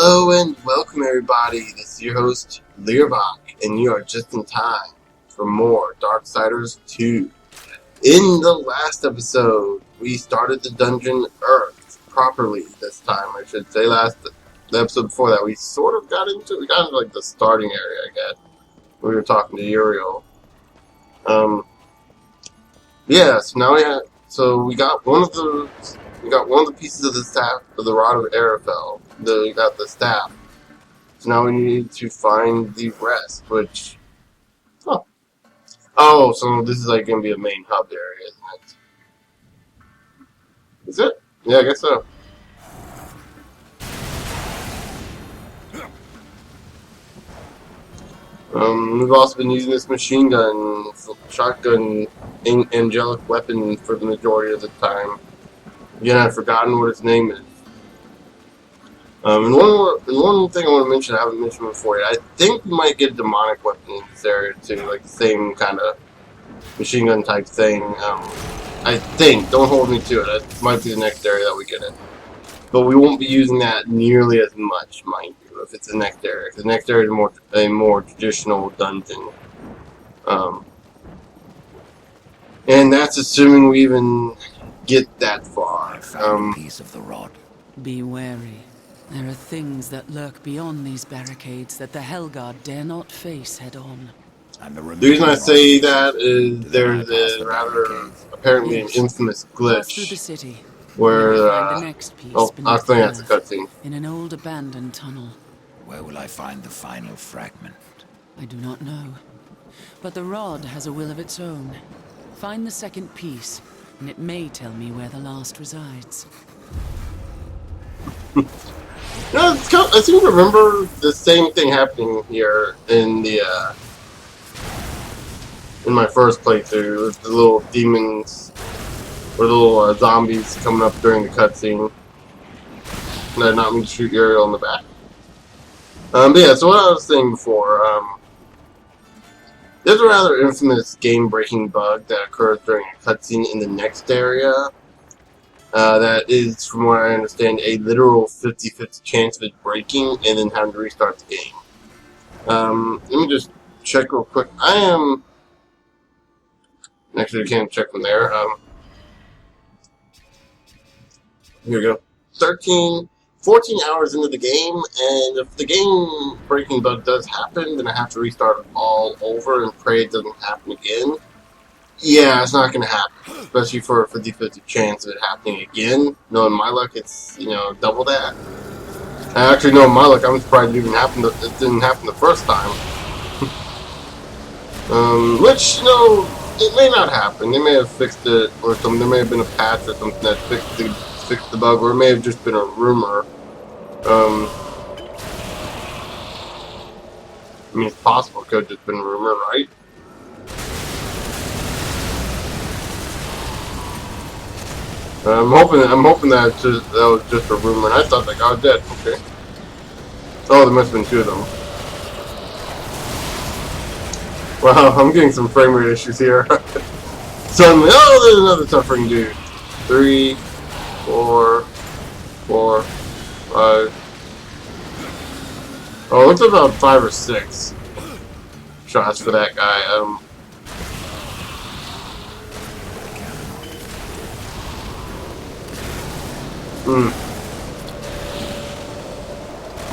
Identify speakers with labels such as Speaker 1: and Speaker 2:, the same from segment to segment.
Speaker 1: Hello and welcome everybody, this is your host, Learbach, and you are just in time for more Darksiders II. In the last episode, we started the dungeon Earth properly this time, I should say. The episode before that, we sort of got into like the starting area, I guess. We were talking to Uriel. Yeah, so we got one of the pieces of the staff of the Rod of Arafel. We got the staff. So now we need to find the rest, which... Oh, so this is like going to be a main hub area, isn't it? Is it? Yeah, I guess so. We've also been using this machine gun, shotgun, angelic weapon for the majority of the time. Again, I've forgotten what its name is. And one thing I want to mention I haven't mentioned before yet, I think we might get a demonic weapon in this area too, like the same kind of machine gun type thing. I think, don't hold me to it, it might be the next area that we get it. But we won't be using that nearly as much, mind you, if it's the next area. The next area is a more traditional dungeon. And that's assuming we even get that far.
Speaker 2: I found a piece of the rod.
Speaker 3: Be wary. There are things that lurk beyond these barricades that the Hellguard dare not face head-on.
Speaker 2: And the
Speaker 1: reason I say that is there's a rather apparently an infamous glitch
Speaker 3: through the city,
Speaker 1: where
Speaker 3: find the next piece
Speaker 1: I think that's a cutscene.
Speaker 3: In an old abandoned tunnel.
Speaker 2: Where will I find the final fragment?
Speaker 3: I do not know. But the rod has a will of its own. Find the second piece, and it may tell me where the last resides.
Speaker 1: No, I seem to remember the same thing happening here in the in my first playthrough with the little demons or little zombies coming up during the cutscene. And I did not mean to shoot Uriel in the back. But yeah, so what I was saying before, there's a rather infamous game-breaking bug that occurs during a cutscene in the next area. That is, from what I understand, a literal 50-50 chance of it breaking and then having to restart the game. Let me just check real quick. Actually, I can't check from there. Here we go. 14 hours into the game, and if the game breaking bug does happen, then I have to restart it all over and pray it doesn't happen again. Yeah, it's not going to happen, especially for a 50-50 chance of it happening again. Knowing my luck, it's, double that. Actually, knowing my luck, I'm surprised it didn't happen the first time. Which, it may not happen. They may have fixed it, or something. There may have been a patch or something that fixed the bug, or it may have just been a rumor. I mean, it's possible. It could have just been a rumor, right? I'm hoping that was just a rumor, and I thought they got dead. Okay. Oh, there must have been two of them. Wow, I'm getting some frame rate issues here. Suddenly, oh, there's another suffering dude. 3, 4, 5. Oh, it looks about 5 or 6 shots for that guy.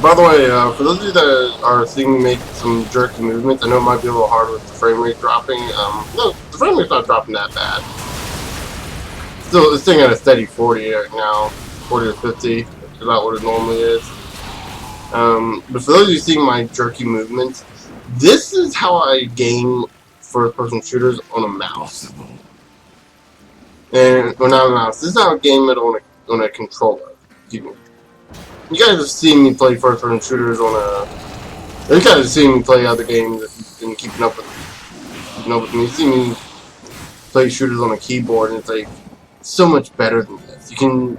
Speaker 1: By the way, for those of you that are seeing me make some jerky movements, I know it might be a little hard with the frame rate dropping. No, the frame rate's not dropping that bad. Still, it's staying at a steady 40 right now, 40 or 50, which is about what it normally is. But for those of you seeing my jerky movements, this is how I game first-person shooters on a mouse. And well, not a mouse. This is how I game it on a controller. Excuse me. You guys have seen me play first-person shooters on a... You guys have seen me play other games and keeping up with me. You see me play shooters on a keyboard, and it's like so much better than this. You can...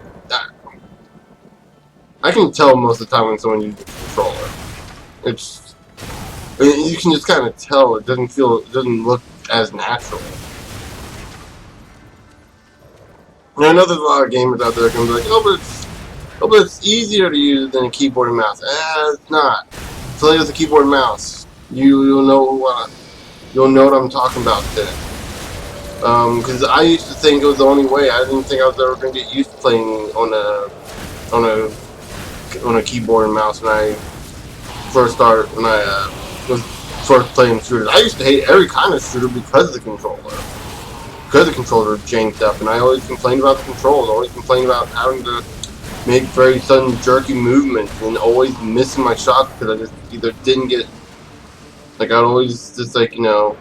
Speaker 1: I can tell most of the time when someone uses a controller. It's... You can just kind of tell. It doesn't look as natural. And I know there's a lot of gamers out there that can be like, oh, but it's Oh, but it's easier to use than a keyboard and mouse. It's not. Play with a keyboard and mouse. You'll know what I'm talking about then. Because I used to think it was the only way. I didn't think I was ever going to get used to playing on a keyboard and mouse when I first was first playing shooters. I used to hate every kind of shooter because of the controller. Because the controller janked up, and I always complained about the controls. Always complained about having to make very sudden jerky movements and always missing my shots because I just either didn't get, like, I'd always just, like, you know.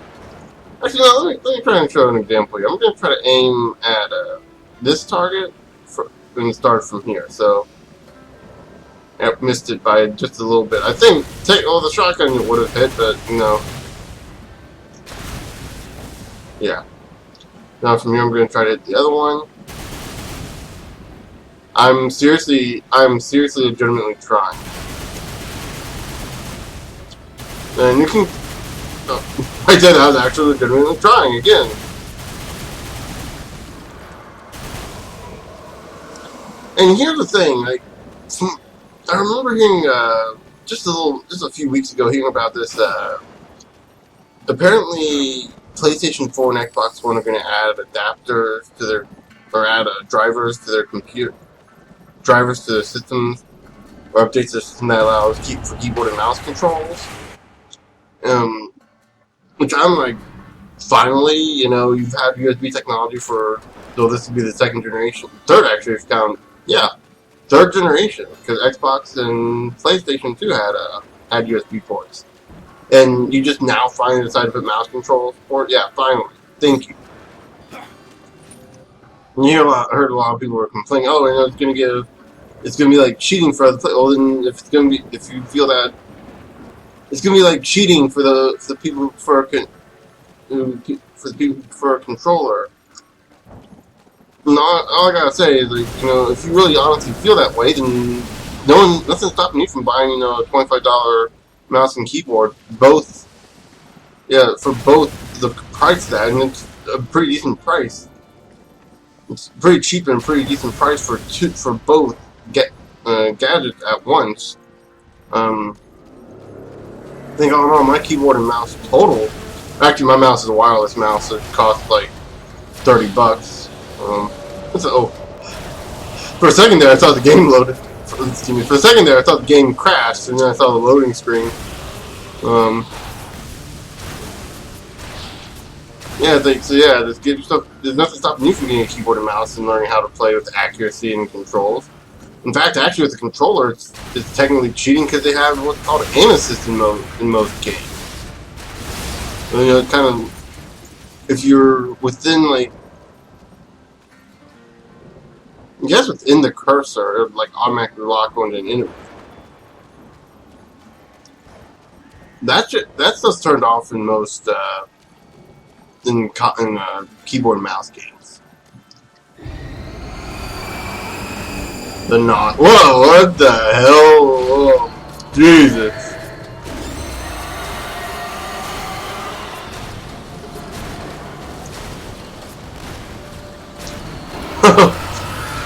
Speaker 1: Actually, no, let me try and show an example here. I'm going to try to aim at this target and start from here. So I missed it by just a little bit. I think the shotgun would have hit, but you know, yeah. Now from here, I'm going to try to hit the other one. I'm seriously, legitimately trying. And you can. Oh, I did. I was actually legitimately trying again. And here's the thing, like, I remember hearing just a few weeks ago, hearing about this. Apparently, PlayStation 4 and Xbox One are going to add adapters to their, or add drivers to their drivers to their systems, or updates their system that allows for keyboard and mouse controls. Which I'm like, finally, you know, you've had USB technology for, so this would be the third actually, if you count, yeah, third generation, because Xbox and PlayStation 2 had USB ports. And you just now finally decided to put mouse control support? Yeah, finally. Thank you. And you know, I heard a lot of people were complaining, oh, you know, it's gonna be like cheating for other players. Well, then if you feel that, it's gonna be like cheating for the people who prefer a controller. And all I gotta say is, like, you know, if you really honestly feel that way, then nothing's stopping you from buying, you know, a $25 mouse and keyboard, for both the price of that, and it's a pretty decent price. It's pretty cheap and pretty decent price for both gadgets at once. I think all in all, my keyboard and mouse total. Actually, my mouse is a wireless mouse. It costs like $30. For a second there, I thought the game loaded. Excuse me. For a second there, I thought the game crashed, and then I saw the loading screen. Yeah, there's nothing stopping you from getting a keyboard and mouse and learning how to play with accuracy and controls. In fact, actually, with the controller, it's technically cheating because they have what's called aim assist in most games. You know, kind of, if you're within, like, I guess within the cursor, it would, like, automatically lock onto an enemy. That's just turned off in most keyboard and mouse games. The not. Whoa! What the hell? Whoa. Jesus.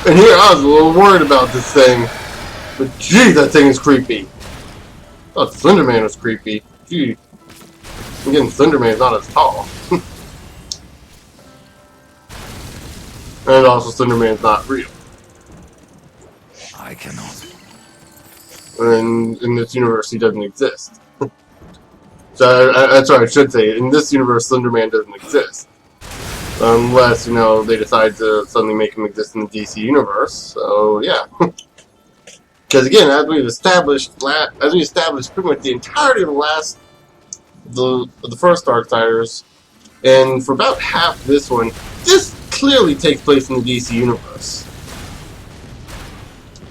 Speaker 1: And here I was a little worried about this thing, but gee, that thing is creepy. I thought Slenderman was creepy. Gee, again, Slenderman is not as tall, and also Slenderman is not real.
Speaker 2: I cannot.
Speaker 1: And in this universe, he doesn't exist. So that's what I should say. In this universe, Slenderman doesn't exist. Unless, you know, they decide to suddenly make him exist in the DC universe. So, yeah. Because, again, as we established pretty much the entirety of the first Darksiders, and for about half this one, this clearly takes place in the DC universe.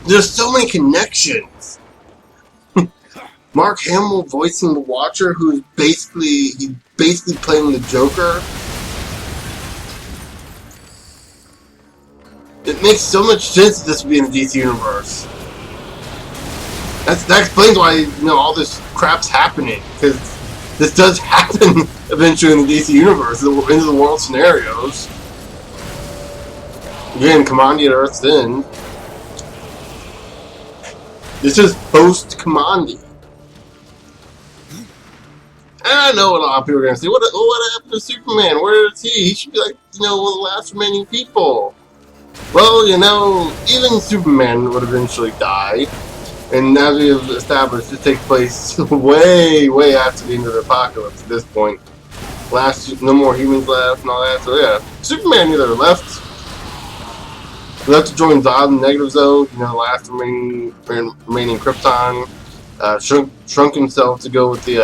Speaker 1: There's so many connections. Mark Hamill voicing the Watcher, who's basically playing the Joker. It makes so much sense that this would be in the DC universe. That explains why, you know, all this crap's happening, because this does happen eventually in the DC universe, into the world scenarios. Again, Command at Earth's End. This is post-Commandi. And I know a lot of people are going to say, what happened to Superman? Where is he? He should be like, one of the last remaining people. Well, even Superman would eventually die. And as we have established, it takes place way, way after the end of the apocalypse at this point. No more humans left and all that, so yeah. Superman either left to join Zod in the negative zone, the last remaining Krypton. Shrunk himself to go with the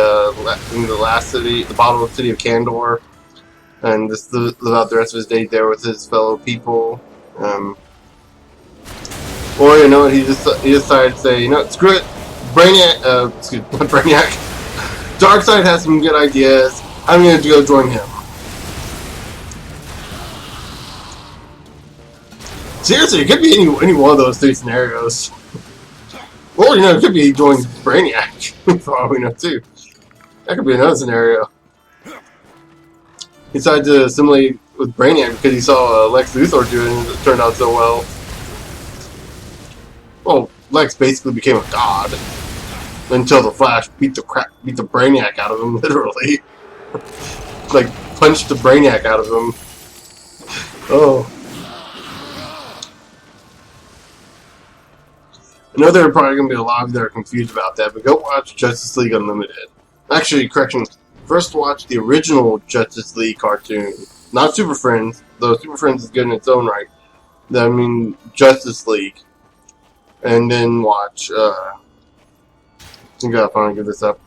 Speaker 1: last city, the bottomless city of Kandor, and just live out the rest of his days there with his fellow people. Or he decided to say, screw it, Brainiac. Excuse me, Brainiac. Darkseid has some good ideas. I'm going to go join him. Seriously, it could be any one of those three scenarios. Well, it could be joining Brainiac, for all we know, too. That could be another scenario. He decided to assimilate with Brainiac because he saw Lex Luthor do it and it turned out so well. Well, Lex basically became a god. Until the Flash beat the Brainiac out of him, literally. Like, punched the Brainiac out of him. Oh. I know there are probably going to be a lot of you that are confused about that, but go watch Justice League Unlimited. Actually, correction, first watch the original Justice League cartoon. Not Super Friends, though Super Friends is good in its own right. I mean, Justice League. And then watch, I gotta finally give this up.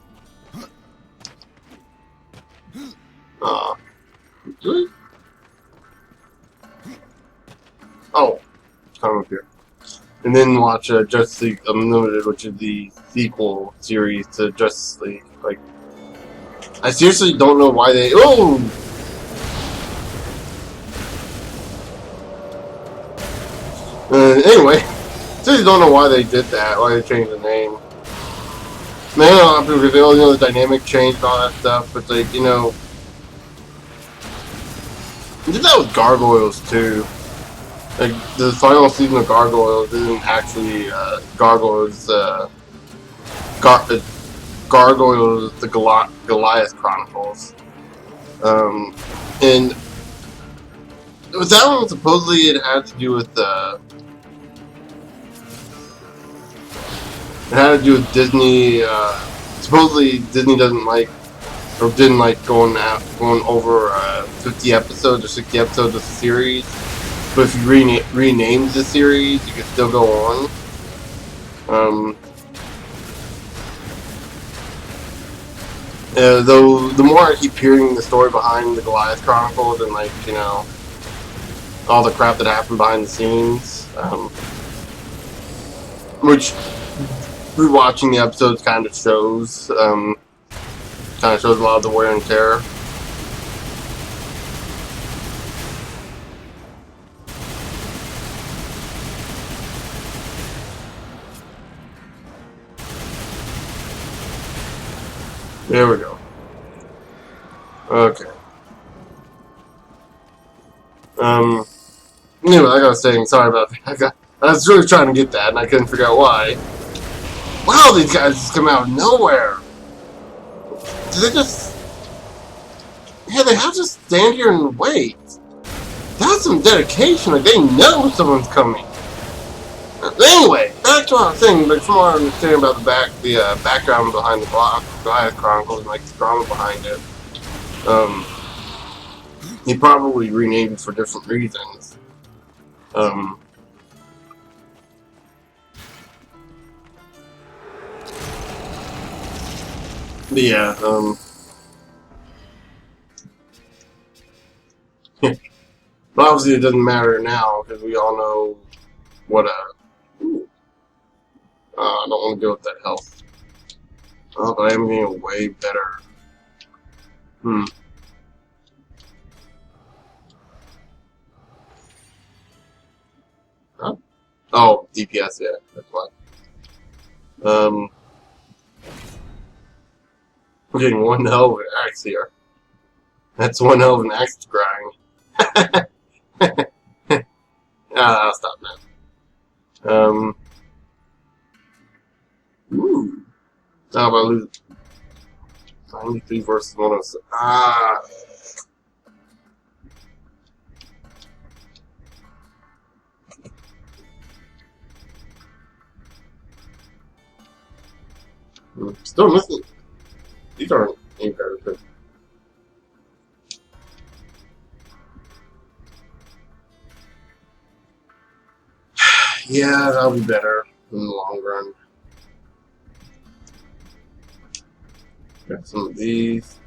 Speaker 1: Really? Oh, come up here. And then watch Justice League Unlimited, which is the sequel series to Justice League. Like, I seriously don't know why they. Oh! Anyway, seriously don't know why they did that. Why they changed the name. Man, a lot of people say, oh, the dynamic changed and all that stuff, but like, they did that with Gargoyles too. Like, the final season of Gargoyles isn't actually Gargoyles, Gargoyles, the Goliath Chronicles. And with that one, supposedly it had to do with Disney. Supposedly Disney doesn't like, or didn't like going over 50 episodes or 60 episodes of the series. But if you rename the series, you can still go on. Though the more I keep hearing the story behind the Goliath Chronicles and all the crap that happened behind the scenes, which rewatching the episodes kind of shows, a lot of the wear and tear. There we go. Okay. Anyway, like I was saying, sorry about that. I was really trying to get that, and I couldn't figure out why. Wow, these guys just come out of nowhere. Do they just... Yeah, they have to stand here and wait. That's some dedication. Like, they know someone's coming. Anyway, back to what I was saying, but from what I understand about the background behind the Goliath Chronicles and the drama behind it, he probably renamed it for different reasons. But yeah, but obviously it doesn't matter now because we all know what I don't want to deal with that health. Oh, but I am getting way better. Huh? Oh, DPS, yeah, that's why. I'm getting one hell of an axe here. That's one hell of an axe to grind. I'll stop now. Ooh. How about lose 93 versus 106? Ah. Still missing. These aren't any better, but yeah, that'll be better in the long run. Got some of these.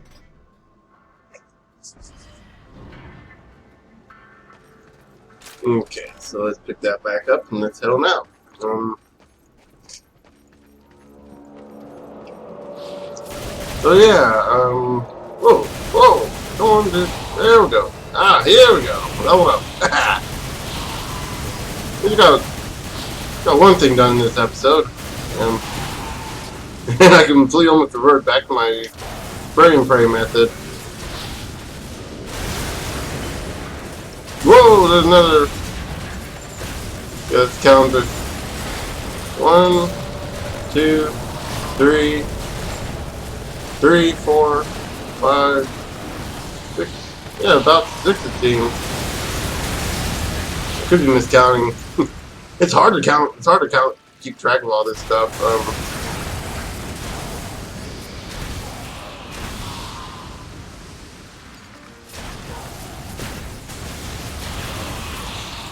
Speaker 1: Okay, so let's pick that back up and let's head on out. So yeah, whoa, whoa, come on, dude. There we go. Ah, here we go. Level up. We got one thing done in this episode. And I completely almost revert back to my spray and pray method. Whoa, there's another. Let's count it. 1, 2, 3, 4, 5, 6. Yeah, about 6 it seems. I could be miscounting. It's hard to count. It's hard to count. Keep track of all this stuff.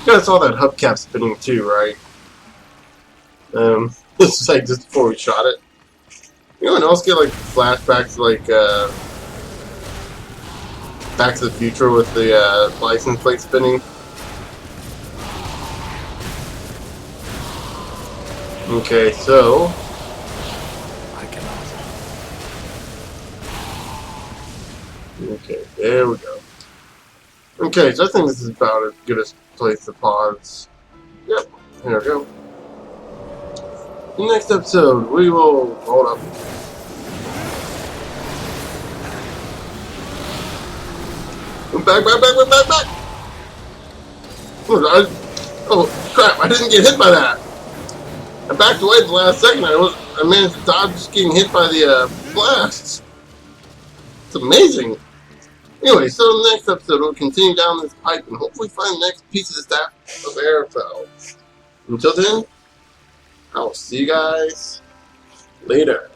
Speaker 1: You guys saw that hubcap spinning too, right? This is like just before we shot it. You know what else get like flashbacks like Back to the Future with the license plate spinning? Okay, so
Speaker 2: I cannot.
Speaker 1: okay, there we go. Okay, so I think this is about as good a place to pause. Yep, here we go. The next episode, we will hold up. Back. Oh crap! I didn't get hit by that. I backed away at the last second. I managed to dodge just getting hit by the blasts. It's amazing. Anyway, so in the next episode, we'll continue down this pipe and hopefully find the next piece of the staff of Airfell. Until then, I'll see you guys later.